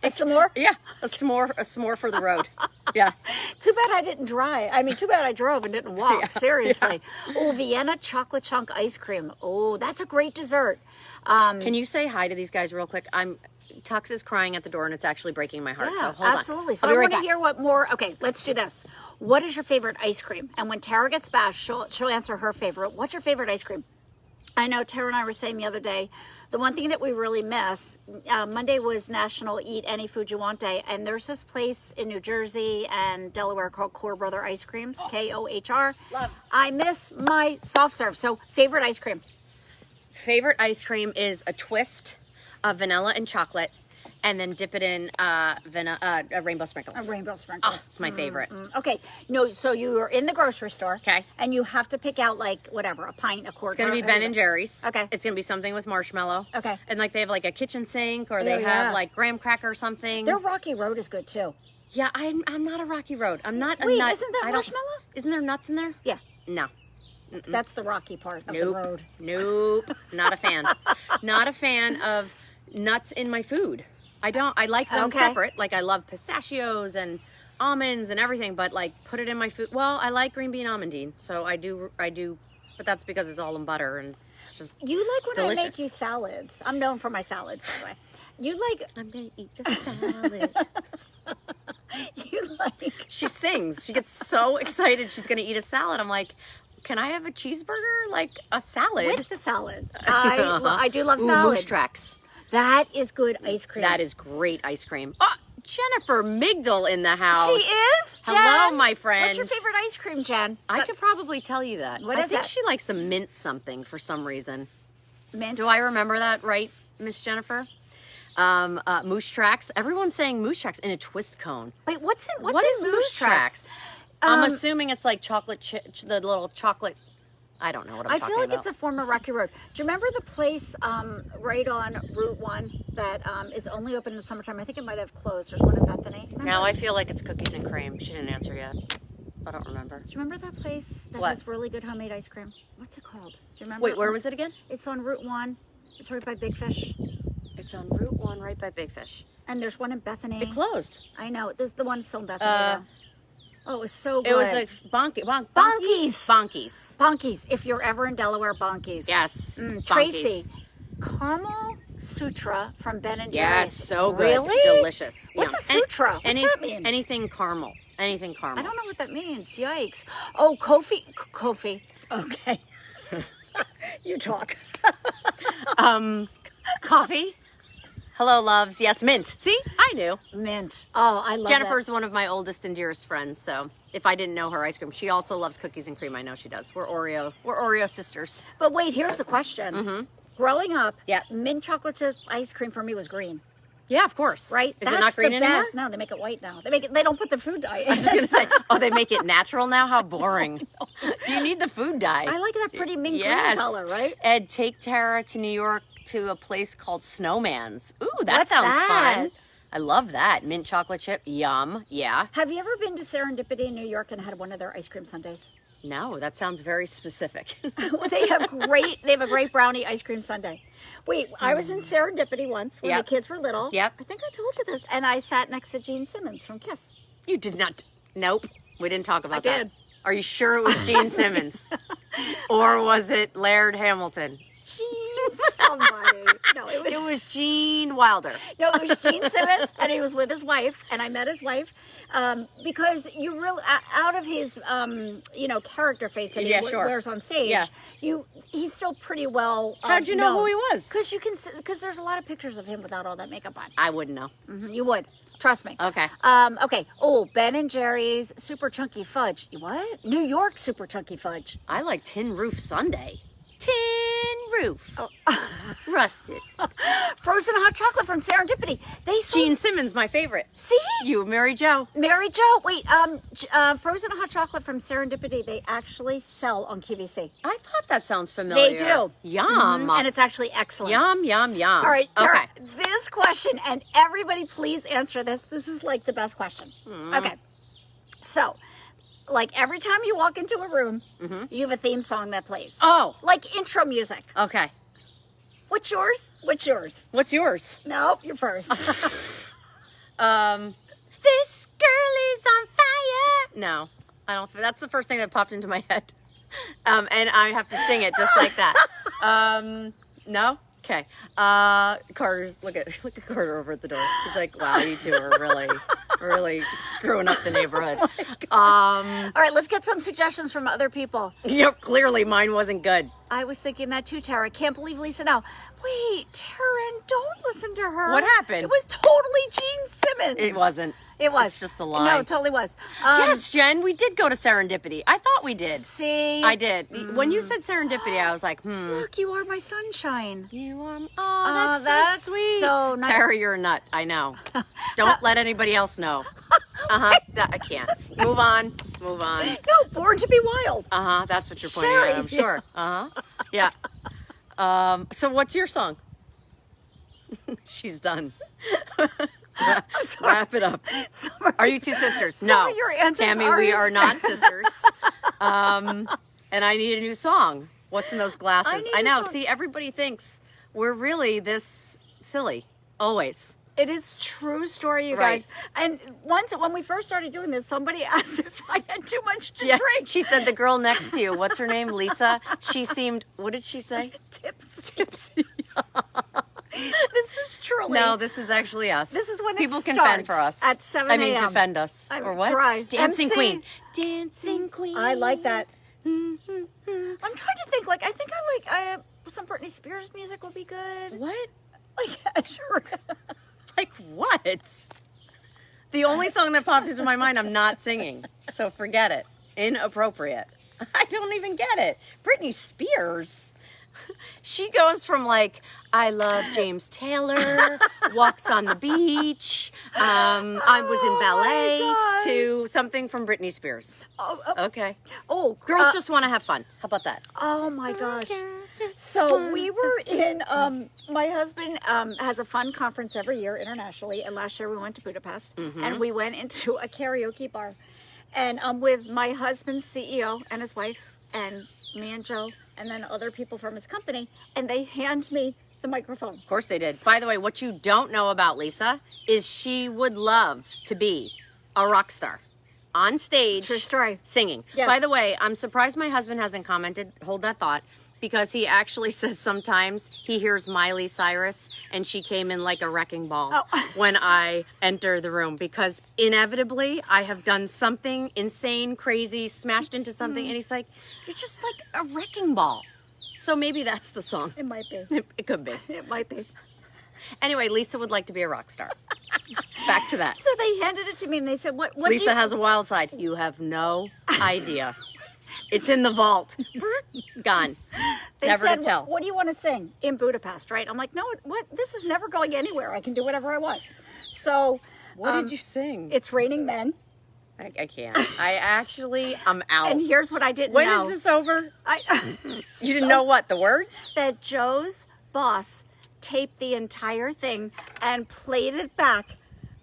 A s'more? Yeah, a s'more for the road. Yeah. Too bad I didn't drive. I mean, too bad I drove and didn't walk. Seriously. Oh, Vienna chocolate chunk ice cream. Oh, that's a great dessert. Can you say hi to these guys real quick? Tux is crying at the door and it's actually breaking my heart. Yeah, So hold on. absolutely. So I'll I be right want to back. hear what more. Okay, let's do this. What is your favorite ice cream? And when Tara gets back, she'll answer her favorite. What's your favorite ice cream? I know Tara and I were saying the other day, the one thing that we really miss, Monday was National Eat Any Food You Want Day, and there's this place in New Jersey and Delaware called Core Brother Ice Creams, Kohr. Love. I miss my soft serve. So favorite ice cream? Favorite ice cream is a twist of vanilla and chocolate, and then dip it in rainbow sprinkles. Rainbow sprinkles. Oh, it's my favorite. Okay, no, so you are in the grocery store. Okay. And you have to pick out like whatever, a pint, a quart. It's gonna be Ben and Jerry's. Okay. It's gonna be something with marshmallow. Okay. And like they have like a kitchen sink, or they Oh, yeah. have like graham cracker or something. Their Rocky Road is good too. Yeah, I'm not a Rocky Road. I'm not Wait, a nut. isn't that I don't- marshmallow? Isn't there nuts in there? Yeah, No. that's the rocky part of the Nope. road. Nope. Not a fan. Not a fan of nuts in my food. I like them Okay. separate. Like I love pistachios and almonds and everything, but like put it in my food. Well, I like green bean almondine, so I do, but that's because it's all in butter and it's just You like when I make delicious. you salads. I'm known for my salads, by the way. You like, I'm gonna eat the salad. you like, She sings. She gets so excited she's gonna eat a salad. I'm like, can I have a cheeseburger? Like a salad? with the salad. I do love Ooh, salad. Moose Tracks. That is good ice cream. That is great ice cream. Oh, Jennifer Migdal in the house. She is? Hello, Jen? my friend. What's your favorite ice cream, Jen? I could probably tell you that. What I is think it? she likes a mint something for some reason. Mint. Do I remember that right, Miss Jennifer? Moose Tracks. Everyone's saying Moose Tracks in a twist cone. Wait, what's in What is Moose Moose Tracks? I'm assuming it's like chocolate, the little chocolate. I don't know what I'm I talking feel like about. it's a former Rocky Road. Do you remember the place right on Route 1 that is only open in the summertime? I think it might have closed. There's one in Bethany. Remember? Now I feel like it's cookies and cream. She didn't answer yet. I don't remember. Do you remember that place that What? has really good homemade ice cream? What's it called? Do you remember? Wait, where was it again? It's on Route 1. It's right by Big Fish. It's on Route 1 right by Big Fish. And there's one in Bethany. It closed. I know. There's the one still in Bethany. though. Oh, it was so good. It was like Bonkies. Bonkies. If you're ever in Delaware, Bonkies. Yes. Bonkies. Tracy, caramel sutra from Ben and Yes, Jerry's. so good. Really? Delicious. What's Yum. a sutra? What's that mean? Anything caramel. Anything caramel. I don't know what that means. Yikes. Oh, Kofi. Okay. You talk. Coffee. Hello, loves. Yes, mint. See? I knew. Mint. Oh, I love Jennifer's one of my oldest and dearest friends, so if I didn't know her ice cream, she also loves cookies and cream. I know she does. We're Oreo sisters. that. But wait, here's the question. Growing up, Yeah. mint chocolate chip ice cream for me was green. Yeah, of course. Right? Is it not green the anymore? best. No, they make it white now. They don't put the food dye in. I was just gonna say, oh, they make it natural now. How boring! You need the food dye. I like that pretty mint Yes. green color, right? Ed, take Tara to New York to a place called Snowman's. Ooh, that What's sounds that? fun. I love that. Mint chocolate chip. Yum. Yeah. Have you ever been to Serendipity in New York and had one of their ice cream sundaes? No, that sounds very specific. Well, they have a great brownie ice cream sundae. Wait, I was in Serendipity once when Yep. the kids were little. Yep. I think I told you this. And I sat next to Gene Simmons from Kiss. You did not. Nope. We didn't talk about that. did. Are you sure it was Gene Simmons? Or was it Laird Hamilton? Gene somebody. No, It was Gene Wilder. No, it was Gene Simmons, and he was with his wife, and I met his wife because you really, out of his, character face that he Yeah, sure. wears on stage, Yeah. he's still pretty well. How'd you know who he was? Because there's a lot of pictures of him without all that makeup on. I wouldn't know. You would. Trust me. Okay. Okay. Oh, Ben and Jerry's super chunky fudge. What? New York super chunky fudge. I like Tin Roof Sundae. Tin Roof. Oh. Rusted. Frozen hot chocolate from Serendipity. They sold. Gene Simmons, my favorite. See? You, Mary Jo. Mary Jo. Wait. Frozen hot chocolate from Serendipity. They actually sell on QVC. I thought that sounds familiar. They do. Yum. And it's actually excellent. Yum, yum, yum. All right, Tara, Okay. this question, and everybody please answer this. This is like the best question. Okay. So, like every time you walk into a room, you have a theme song that plays. Oh. Like intro music. Okay. What's yours? What's yours? What's yours? No, you're first. This girl is on fire. No, I don't. That's the first thing that popped into my head. And I have to sing it just like that. No? Okay. Carter's, look at Carter over at the door. He's like, wow, you two are really screwing up the neighborhood. All right, let's get some suggestions from other people. Yep, clearly mine wasn't good. I was thinking that too, Tara. Can't believe Lisa now. Wait, Taryn, don't listen to her. What happened? It was totally Gene Simmons. It wasn't. It was. It's just a lie. No, it totally was. Yes, Jen, we did go to Serendipity. I thought we did. See? I did. When you said Serendipity, I was like, Look, you are my sunshine. You are. Oh, that's so sweet. So nice. Tara, you're a nut. I know. Don't let anybody else know. I can't. Move on. No, Born to be Wild. That's what you're pointing Sherry. at, I'm sure. Yeah. So what's your song? She's done. Wrap it up. Sorry. Are you two sisters? Some No. of your answers Tammy, are we are hysterical. not sisters. And I need a new song. What's in those glasses? need I a know. song. See, everybody thinks we're really this silly. Always. It is true story, you Right. guys. And once, when we first started doing this, somebody asked if I had too much to Yeah. drink. She said the girl next to you, what's her name? Lisa. She seemed, what did she say? Tipsy. This is truly. No, this is actually us. This is when it people can starts fend for us at 7 I mean, a.m.. defend us. I or what? try. Dancing MC. Queen. Dancing Queen. I like that. I'm trying to think. Like, I think I like some Britney Spears music would be good. What? Like, sure. Like what? The only song that popped into my mind, I'm not singing. So forget it. Inappropriate. I don't even get it. Britney Spears. She goes from like, I love James Taylor, walks on the beach, I was in ballet, God. to something from Britney Spears. Okay. Girls just want to have fun. How about that? Oh my gosh. So we were in, my husband has a fun conference every year internationally. And last year we went to Budapest and we went into a karaoke bar. And with my husband's CEO and his wife and me and Joe and then other people from his company. And they hand me the microphone. Of course they did. By the way, what you don't know about Lisa is she would love to be a rock star on stage. True story. Singing. Yes. By the way, I'm surprised my husband hasn't commented. Hold that thought. Because he actually says sometimes he hears Miley Cyrus and she came in like a wrecking ball when I enter the room. Because inevitably I have done something insane, crazy, smashed into something. And he's like, you're just like a wrecking ball. So maybe that's the song. It might be. It could be. It might be. Anyway, Lisa would like to be a rock star. Back to that. So they handed it to me and they said, what Lisa has a wild side. You have no idea. It's in the vault. Gone. They Never said, to tell. What do you want to sing in Budapest, right? I'm like, no, what? This is never going anywhere. I can do whatever I want. So What did you sing? It's Raining Men. I can't. I'm out. And here's what I didn't When know. is this over? You didn't So- know what? The words? That Joe's boss taped the entire thing and played it back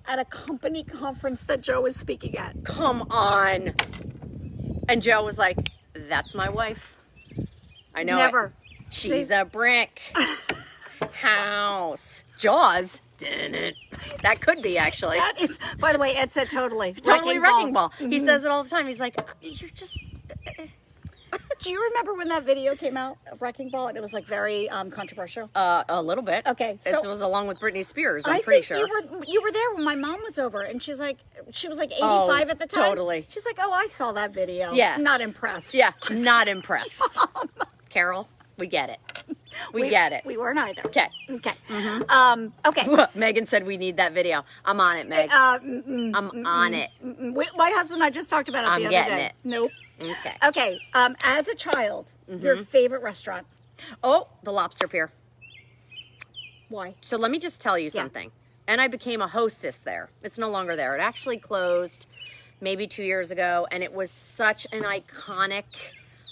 at a company conference that Joe was speaking at. Come on. And Joe was like, that's my wife. I know Never. it. She's See? a brick. House. Jaws. Didn't it? That could be, actually. That is, by the way, Ed said totally. Totally wrecking ball. He says it all the time. He's like, you're just... Do you remember when that video came out of Wrecking Ball and it was like very controversial? A little bit. Okay, It so- was along with Britney Spears, I'm I pretty think sure. you were there when my mom was over, and she was like 85 at the time. Totally. She's like, oh, I saw that video. Yeah. Not impressed. Yeah, not impressed. Carol, we get it. We get it. We weren't either. Okay. Okay. Okay. Megan said we need that video. I'm on it, Meg. I'm on it. My husband and I just talked about it I'm the other getting day. it. Nope. Okay. Okay. As a child, your favorite restaurant? Oh, the Lobster Pier. Why? So let me just tell you Yeah. something. And I became a hostess there. It's no longer there. It actually closed maybe 2 years ago, and it was such an iconic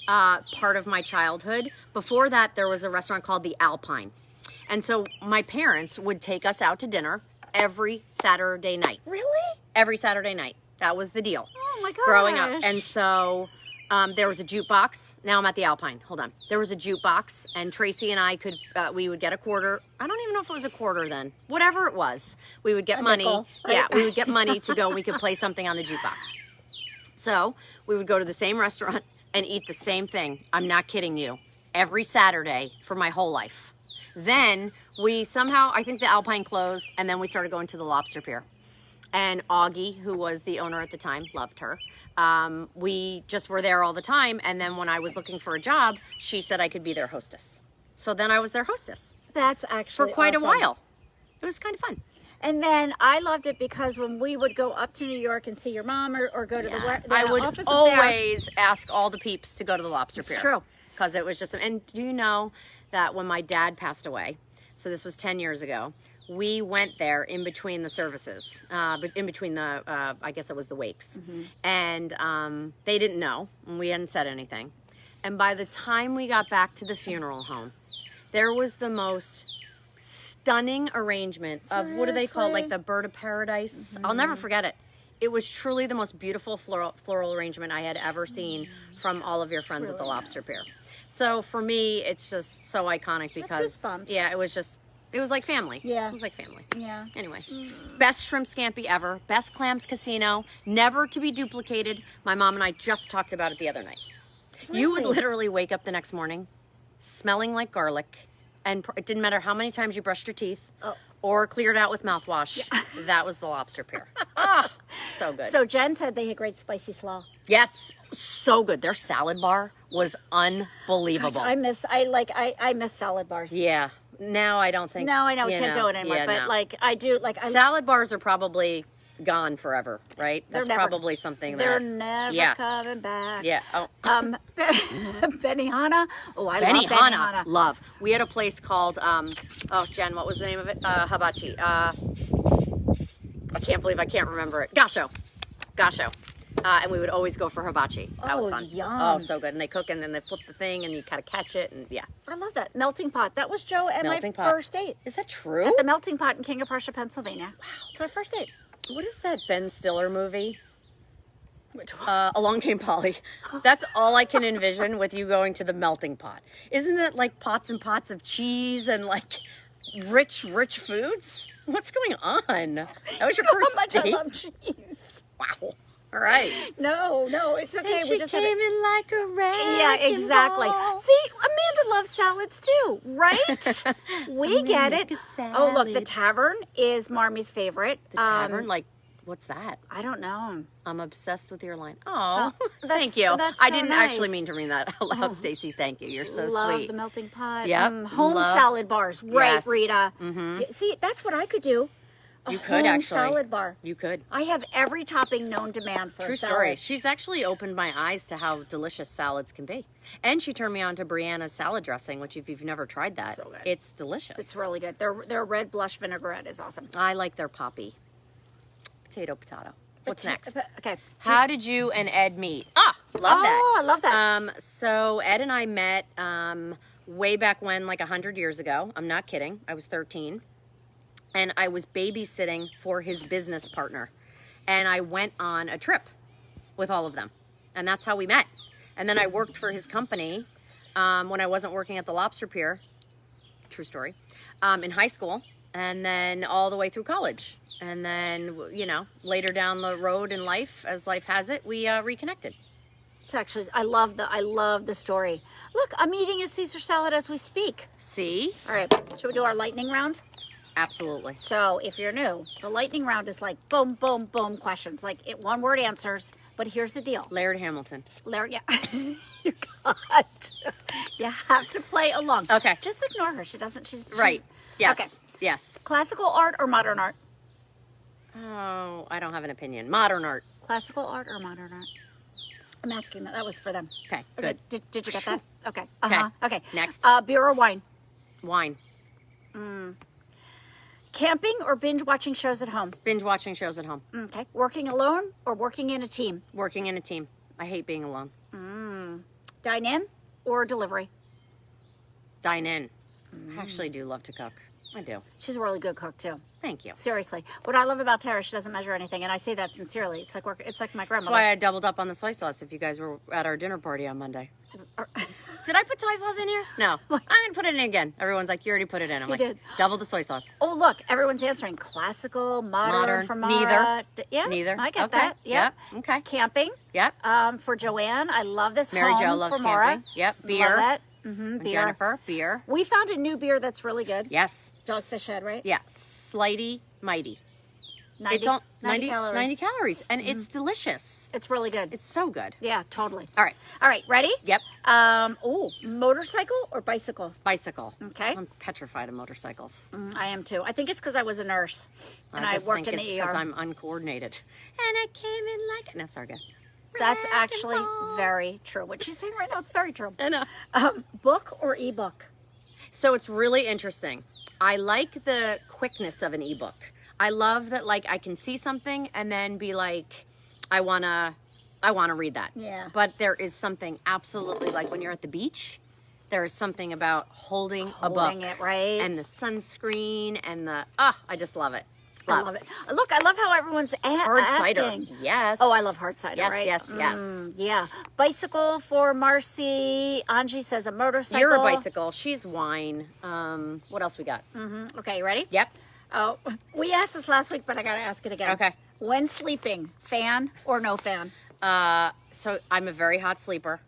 part of my childhood. Before that, there was a restaurant called the Alpine. And so my parents would take us out to dinner every Saturday night. Really? Every Saturday night. That was the deal. Oh my gosh. Growing up. And so There was a jukebox. Now I'm at the Alpine. Hold on. There was a jukebox, and Tracy and I we would get a quarter. I don't even know if it was a quarter then. Whatever it was, we would get money. Nickel, right? Yeah, we would get money to go and we could play something on the jukebox. So we would go to the same restaurant and eat the same thing. I'm not kidding you. Every Saturday for my whole life. Then we somehow, I think the Alpine closed, and then we started going to the Lobster Pier. And Augie, who was the owner at the time, loved her. We just were there all the time. And then when I was looking for a job, she said I could be their hostess. So then I was their hostess That's actually for quite awesome. a while. It was kind of fun. And then I loved it because when we would go up to New York and see your mom or go to the I would office always ask all the peeps to go to the Lobster Pier. It's true. Because it was just, and do you know that when my dad passed away, so this was 10 years ago, we went there in between the services, in between the, I guess it was the wakes. Mm-hmm. And they didn't know, and we hadn't said anything. And by the time we got back to the funeral home, there was the most stunning arrangement of, what do they call it, like the bird of paradise? Mm-hmm. I'll never forget it. It was truly the most beautiful floral arrangement I had ever seen from all of your friends at the Lobster Pier. So for me, it's just so iconic because, goosebumps. yeah, it was like family. Yeah. It was like family. Yeah. Anyway, best shrimp scampi ever, best clams casino, never to be duplicated. My mom and I just talked about it the other night. You would Really? literally wake up the next morning smelling like garlic, and it didn't matter how many times you brushed your teeth or cleared out with mouthwash. That was the Lobster Pier. So good. So Jen said they had great spicy slaw. Yes, so good. Their salad bar was unbelievable. I miss salad bars. Yeah. Now I don't think. No, I know we you can't do it anymore, yeah, but no. like I do like I Salad bars are probably gone forever, right? That's never- probably something they're that never coming back. Yeah. Oh. Benihana. Oh, I love Benihana. Benihana. Love. We had a place called Jen, what was the name of it? Hibachi. I can't believe I can't remember it. Gasho. And we would always go for hibachi. That was Oh, fun. yum. Oh, so good. And they cook and then they flip the thing and you kind of catch it and yeah. I love that melting pot. That was Joe at Melting my pot. first date. Is that true? At the melting pot in King of Prussia, Pennsylvania. Wow, it's our first date. What is that Ben Stiller movie? Along Came Polly. That's all I can envision with you going to the melting pot. Isn't it like pots and pots of cheese and like rich foods? What's going on? That was your first How much date? I love cheese. Wow. All right. No, it's okay. And We she just came had in like a wrecking Yeah, exactly. ball. See, Amanda loves salads too, right? We get it. a Oh, look, the salad. Tavern is Marmy's favorite. The tavern, like, what's that? I don't know. I'm obsessed with your line. Oh, that's- thank you. that's I so didn't nice. actually mean to read that out loud, Stacey. Thank you. You're so Love sweet. the melting pot. Yep. Home Love- salad bars. Right, Yes. Rita. See, that's what I could do. A You could home actually. salad bar. You could. I have every topping known to man for True a salad. story. She's actually opened my eyes to how delicious salads can be. And she turned me on to Brianna's salad dressing, which if you've never tried that, So good. it's delicious. It's really good. Their red blush vinaigrette is awesome. I like their poppy. Potato. What's next? Okay. How did you and Ed meet? Love that. Oh, I love that. So Ed and I met way back when, like 100 years ago. I'm not kidding. I was 13. And I was babysitting for his business partner. And I went on a trip with all of them. And that's how we met. And then I worked for his company when I wasn't working at the Lobster Pier. True story. In high school. And then all the way through college. And then, you know, later down the road in life, as life has it, we reconnected. It's actually, I love the story. Look, I'm eating a Caesar salad as we speak. See? All right, should we do our lightning round? Absolutely. So if you're new, the lightning round is like boom, boom, boom questions, like one word answers. But here's the deal. Laird Hamilton. Larry, yeah. You have to play along. Okay. Just ignore her. She's Right. Yes. Okay. Yes. Classical art or modern art? Oh, I don't have an opinion. Modern art. Classical art or modern art? I'm asking that. That was for them. Okay, Okay. good. Did you get that? Okay. Okay. Okay. Next. Beer or wine? Wine. Camping or binge watching shows at home? Binge watching shows at home. Okay. Working alone or working in a team? Working in a team. I hate being alone. Dine in or delivery? Dine in. I actually do love to cook. I do. She's a really good cook too. Thank you. Seriously, what I love about Tara, she doesn't measure anything, and I say that sincerely. It's like it's like my grandmother. That's why I doubled up on the soy sauce. If you guys were at our dinner party on Monday, did I put soy sauce in here? No, I'm gonna put it in again. Everyone's like, you already put it in. I'm like, did. Double the soy sauce. Oh, look, everyone's answering classical, modern for Mara. Neither. Yeah, Neither. I get Okay. that. Yep. Okay. Camping. Yep. For Joanne, I love this. Mary home Jo loves for Mara. camping. Yep. Beer. Love that. Mm-hmm. Beer. Jennifer, beer. We found a new beer that's really good. Yes. Dogfish Head, right? Yeah. Slighty Mighty. 90, It's all 90 calories. 90 calories. And it's delicious. It's really good. It's so good. Yeah, totally. All right. All right, ready? Yep. Motorcycle or bicycle? Bicycle. Okay. I'm petrified of motorcycles. I am too. I think it's because I was a nurse and I just worked think in it's the because ER. I'm uncoordinated. And I came in like... No, sorry, go. That's Wreck and actually ball. very true. What she's saying right now, it's very true. I know. Book or ebook? So it's really interesting. I like the quickness of an ebook. I love that, like, I can see something and then be like, I wanna read that. Yeah. But there is something absolutely, like when you're at the beach, there is something about holding a book. Holding it, right? And the sunscreen and I just love it. I love it. Look, I love how everyone's Hard cider. asking. Yes. Oh, I love hard cider, Yes, right? yes, yes. Yeah. Bicycle for Marcy. Angie says a motorcycle. You're a bicycle. She's wine. What else we got? Okay, you ready? Yep. Oh, we asked this last week, but I got to ask it again. Okay. When sleeping, fan or no fan? So I'm a very hot sleeper.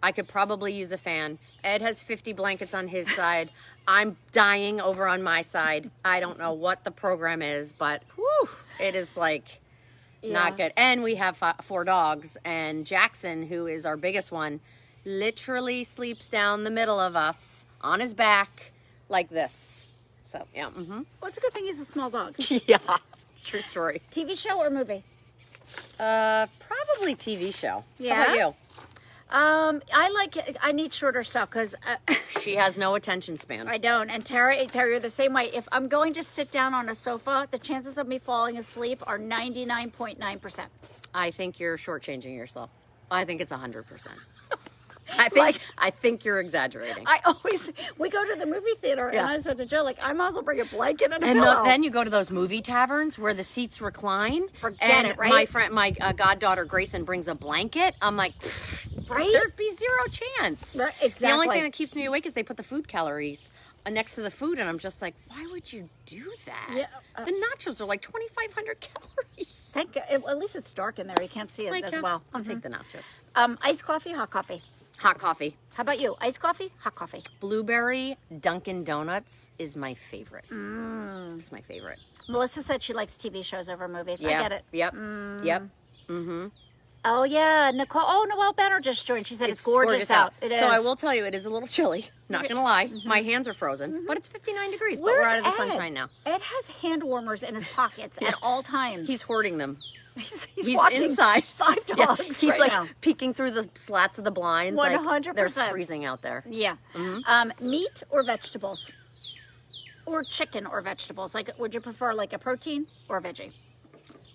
I could probably use a fan. Ed has 50 blankets on his side. I'm dying over on my side. I don't know what the program is, but whew, it is like not good. And we have 4 dogs, and Jackson, who is our biggest one, literally sleeps down the middle of us on his back like this. So, yeah. Mm-hmm. Well, it's a good thing he's a small dog. Yeah. True story. TV show or movie? Probably TV show. Yeah? How about you? I need shorter stuff because She has no attention span. I don't. And Tara, you're the same way. If I'm going to sit down on a sofa, the chances of me falling asleep are 99.9%. I think you're shortchanging yourself. I think it's 100%. I think you're exaggerating. We go to the movie theater and I said to Joe, like, I might as well bring a blanket and a And pillow. then you go to those movie taverns where the seats recline. Forget it, right? My goddaughter Grayson brings a blanket. I'm like, Right? There'd be zero chance. Right, The only exactly. thing that keeps me awake is they put the food calories next to the food, and I'm just like, why would you do that? Yeah, the nachos are like 2,500 calories. Thank God. At least it's dark in there. You can't see it as well. I'll take the nachos. Iced coffee, hot coffee. Hot coffee. How about you? Iced coffee, hot coffee. Blueberry Dunkin' Donuts is my favorite. It's my favorite. Melissa said she likes TV shows over movies. Yeah. I get it. Yep. Yep. Oh, yeah. Noelle Benner just joined. She said it's gorgeous out. It is. So I will tell you, it is a little chilly. Not gonna lie, my hands are frozen, but it's 59 degrees. But we're out of the sunshine now. Ed has hand warmers in his pockets at all times. He's hoarding them. He's watching inside 5 dogs. He's right like now. peeking through the slats of the blinds. like, 100%. They're freezing out there. Yeah. Meat or vegetables? Or chicken or vegetables? Like, would you prefer like a protein or a veggie?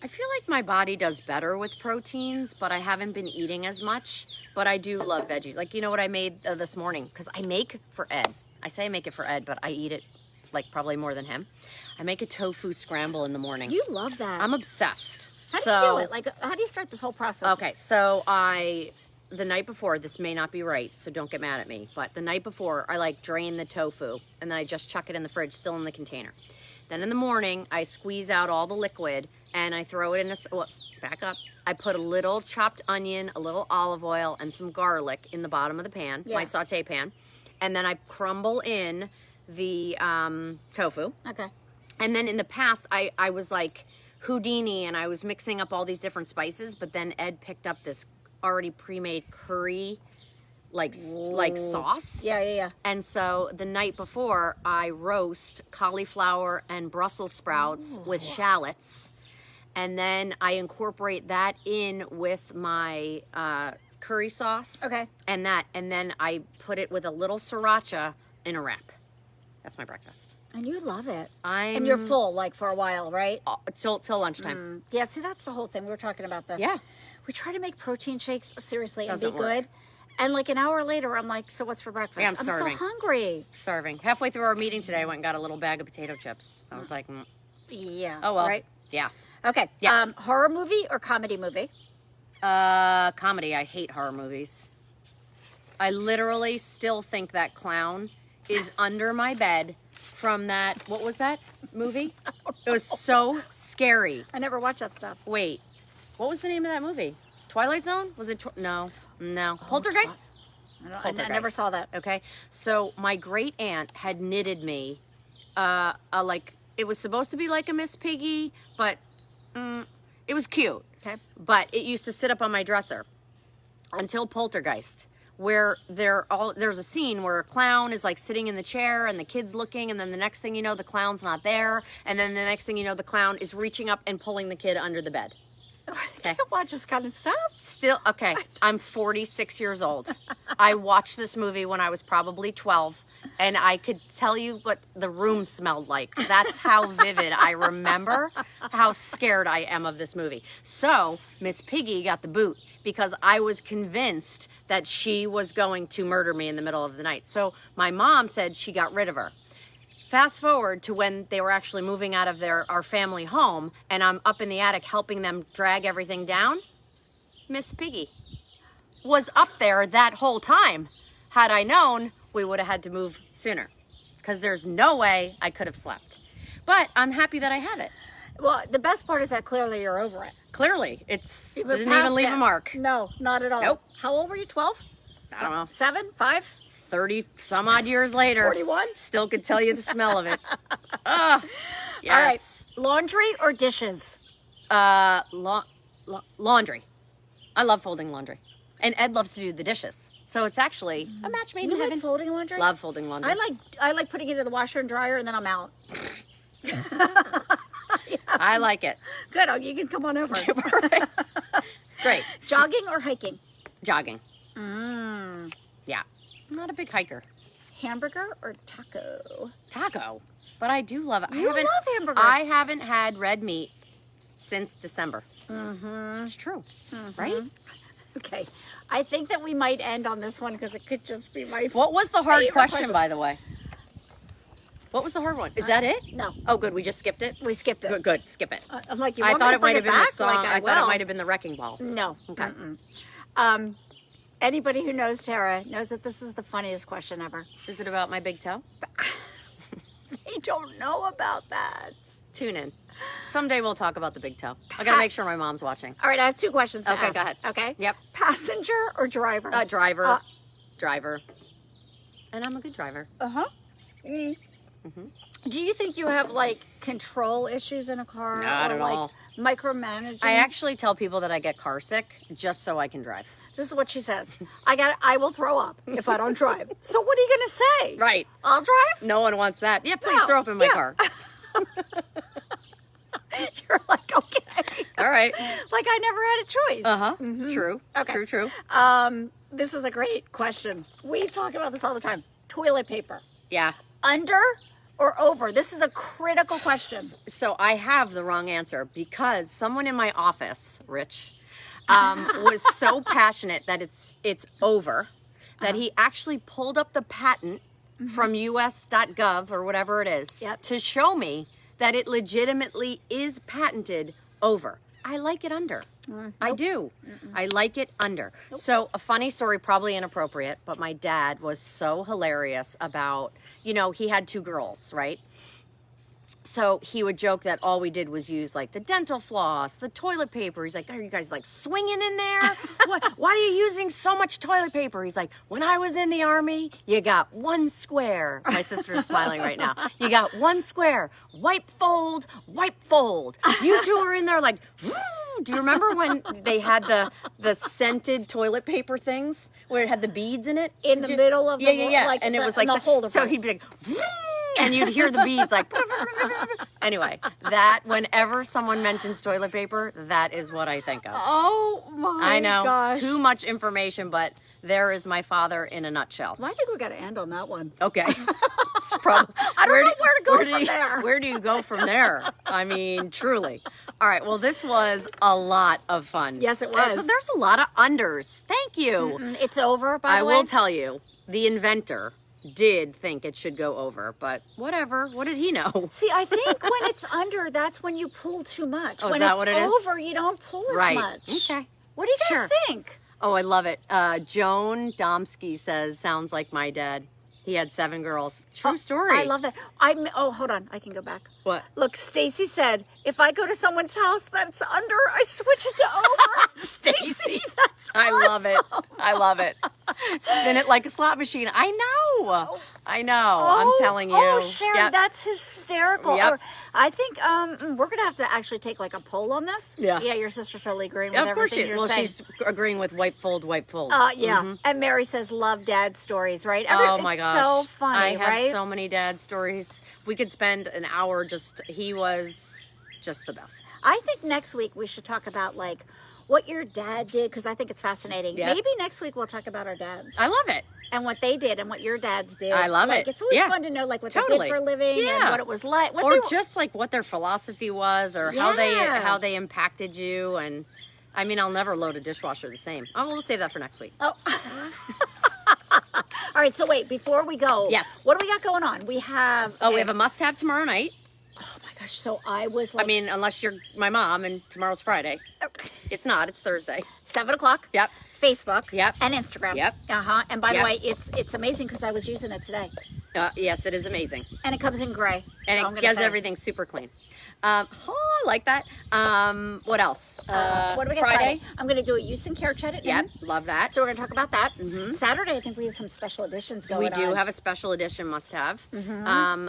I feel like my body does better with proteins, but I haven't been eating as much. But I do love veggies. Like, you know what I made this morning? Because I make for Ed. I say I make it for Ed, but I eat it like probably more than him. I make a tofu scramble in the morning. You love that. I'm obsessed. How do you do it? Like, how do you start this whole process? Okay, so the night before, this may not be right, so don't get mad at me, but the night before, I like drain the tofu, and then I just chuck it in the fridge, still in the container. Then in the morning, I squeeze out all the liquid, and I throw it in back up. I put a little chopped onion, a little olive oil, and some garlic in the bottom of the pan, my saute pan, and then I crumble in the tofu. Okay. And then in the past, I was like Houdini, and I was mixing up all these different spices, but then Ed picked up this already pre-made curry like sauce. Yeah. And so the night before, I roast cauliflower and Brussels sprouts with shallots, and then I incorporate that in with my curry sauce. Okay. And then I put it with a little sriracha in a wrap. That's my breakfast. And you love it. And you're full, like, for a while, right? Till lunchtime. Yeah, see, that's the whole thing. We were talking about this. Yeah. We try to make protein shakes, seriously, Doesn't and be work. good. And like an hour later, I'm like, so what's for breakfast? Yeah, I'm starving. So hungry. Starving. Halfway through our meeting today, I went and got a little bag of potato chips. I was like, Yeah. oh well. Right? Yeah. Okay. Yeah. Horror movie or comedy movie? Comedy. I hate horror movies. I literally still think that clown is under my bed from that, what was that movie? It was so scary. I never watch that stuff. Wait, what was the name of that movie? Twilight Zone? Was it? No. Poltergeist? I never saw that. Okay. So my great aunt had knitted me, it was supposed to be like a Miss Piggy, but it was cute. Okay. But it used to sit up on my dresser until Poltergeist, where there's a scene where a clown is like sitting in the chair and the kid's looking, and then the next thing you know, the clown's not there, and then the next thing you know, the clown is reaching up and pulling the kid under the bed. I can't watch this kind of stuff. Still, okay, I'm 46 years old. I watched this movie when I was probably 12, and I could tell you what the room smelled like. That's how vivid I remember how scared I am of this movie. So, Miss Piggy got the boot because I was convinced that she was going to murder me in the middle of the night. So, my mom said she got rid of her. Fast forward to when they were actually moving out of our family home, and I'm up in the attic helping them drag everything down. Miss Piggy was up there that whole time. Had I known, we would have had to move sooner, because there's no way I could have slept. But I'm happy that I have it. Well, the best part is that clearly you're over it. Clearly, it You doesn't moved even leave past a mark. No, not at all. Nope. How old were you? 12? I don't know. 7? 5? 30 some odd years later. 41? Still could tell you the smell of it. Yes. All right. Laundry or dishes? Laundry. I love folding laundry. And Ed loves to do the dishes. So it's actually a match made You in heaven. like folding laundry? Love folding laundry. I like putting it in the washer and dryer, and then I'm out. I like it. Good. Oh, you can come on over. Great. Jogging or hiking? Jogging. Yeah. I'm not a big hiker. Hamburger or taco? Taco. But I do love it. You love hamburgers. I haven't had red meat since December. It's true. Right? Okay. I think that we might end on this one because it could just be my What was the hard favorite question, by the way? What was the hard one? Is that it? No. Oh, good. We just skipped it? We skipped it. Good. Skip it. I'm like, you I want thought me to it bring might have been back? the song. Like, I thought it will. might have been the Wrecking Ball. No. Okay. Anybody who knows Tara knows that this is the funniest question ever. Is it about my big toe? They don't know about that. Tune in. Someday we'll talk about the big toe. I gotta make sure my mom's watching. All right, I have 2 questions to Okay, ask. go ahead. Okay? Yep. Passenger or driver? Driver. Driver. And I'm a good driver. Do you think you have like control issues in a car? Not or at like all. micromanaging? I actually tell people that I get car sick just so I can drive. This is what she says. I will throw up if I don't drive. So what are you gonna say? Right. I'll drive? No one wants that. Yeah, please No. throw up in my car. You're like, okay. All right. Like I never had a choice. True. Okay. True. This is a great question. We talk about this all the time. Toilet paper. Yeah. Under or over? This is a critical question. So I have the wrong answer because someone in my office, Rich, was so passionate that it's over that he actually pulled up the patent from us.gov or whatever it is to show me that it legitimately is patented over. I like it under. I do. I like it under. So a funny story, probably inappropriate, but my dad was so hilarious about, he had 2 girls, right? So he would joke that all we did was use like the dental floss, the toilet paper. He's like, are you guys like swinging in there? Why are you using so much toilet paper? He's like, when I was in the Army, you got 1 square. My sister's smiling right now. You got 1 square. Wipe, fold, wipe, fold. You 2 are in there like, woo! Do you remember when they had the scented toilet paper things where it had the beads in it? In the middle of the Like, and it was like, the holder. so he'd be like, woo! And you'd hear the beads like, anyway, that whenever someone mentions toilet paper, that is what I think of. Oh my I know, gosh. too much information, but there is my father in a nutshell. Well, I think we got to end on that one. Okay. It's I don't know where to go from there. Where do you go from there? I mean, truly. All right. Well, this was a lot of fun. Yes, it was. So there's a lot of unders. Thank you. It's over, by I the way. will tell you, the inventor did think it should go over, but whatever. What did he know? See, I think when it's under, that's when you pull too much. Oh, is when that it's what it is? over, you don't pull as Right. much. Okay. What do you guys Sure. think? Oh, I love it. Joan Domsky says, sounds like my dad. He had 7 girls. True story. I love that. Hold on. I can go back. What? Look, Stacy said, if I go to someone's house that's under, I switch it to over. Stacy. That's I love it. awesome. I love it. Spin it like a slot machine. I know. I know. I'm telling you. Oh, Sherry, Yep. that's hysterical. Yep. Or, I think we're going to have to actually take like a poll on this. Yeah. Yeah, your sister's totally agreeing Yeah, with of course everything you're saying. she's agreeing with wipe, fold, wipe, fold. Yeah. And Mary says, love dad stories, right? Oh my it's gosh. so funny, I have right? so many dad stories. We could spend an hour he was just the best. I think next week we should talk about like what your dad did because I think it's fascinating. Yeah. Maybe next week we'll talk about our dads I love it. and what they did and what your dads did. I love Like, it. It's always Yeah. fun to know like what they Totally. did for a living Yeah. and what it was like. What Or they were- just like what their philosophy was or Yeah. how they impacted you. And I mean, I'll never load a dishwasher the same. Oh, we'll save that for next week. Oh. All right, so wait, before we go, Yes. what do we got going on? We have We have a must-have tomorrow night. oh my gosh, so I was like I mean, unless you're my mom and tomorrow's Friday. It's not. It's Thursday. 7:00. Yep. Facebook. Yep. And Instagram. Yep. And by Yep. the way, it's amazing because I was using it today, Yes, it is amazing. and it comes in gray. And so I'm it gonna gets say. everything super clean. I like that. What else? What do we got Friday? I'm going to do a use and care chat at Yep, noon. love that. So we're going to talk about that. Saturday, I think we have some special editions going We on. do have a special edition must-have.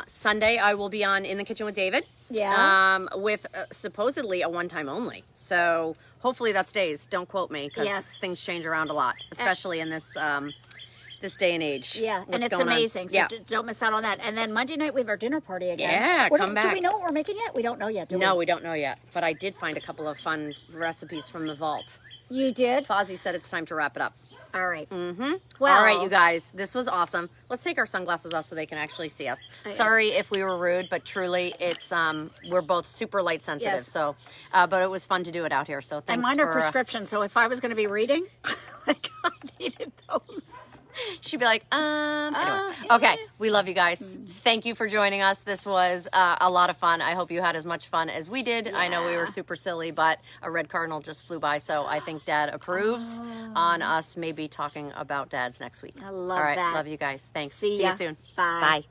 Sunday, I will be on In the Kitchen with David. Yeah. With supposedly a one-time only. So hopefully that stays. Don't quote me because Yes. things change around a lot, especially in this this day and age. Yeah, What's and it's going on. amazing. So Yeah. don't miss out on that. And then Monday night we have our dinner party again. Yeah, come Do back. we know what we're making yet? We don't know yet, do we? No, we don't know yet. But I did find a couple of fun recipes from the vault. You did? Fozzie said it's time to wrap it up. All right. Well, all right, you guys, this was awesome. Let's take our sunglasses off so they can actually see us. Sorry if we were rude, but truly, it's we're both super light sensitive. Yes. So, but it was fun to do it out here. So And thanks mine for. are prescription, so if I was going to be reading, like I needed those. She'd be like, anyway. Okay, we love you guys. Thank you for joining us. This was a lot of fun. I hope you had as much fun as we did. I know we were super silly, but a red cardinal just flew by, so I think Dad approves on us maybe talking about dads next week. I love All right, that. love you guys. Thanks. See See ya. you soon. Bye. Bye.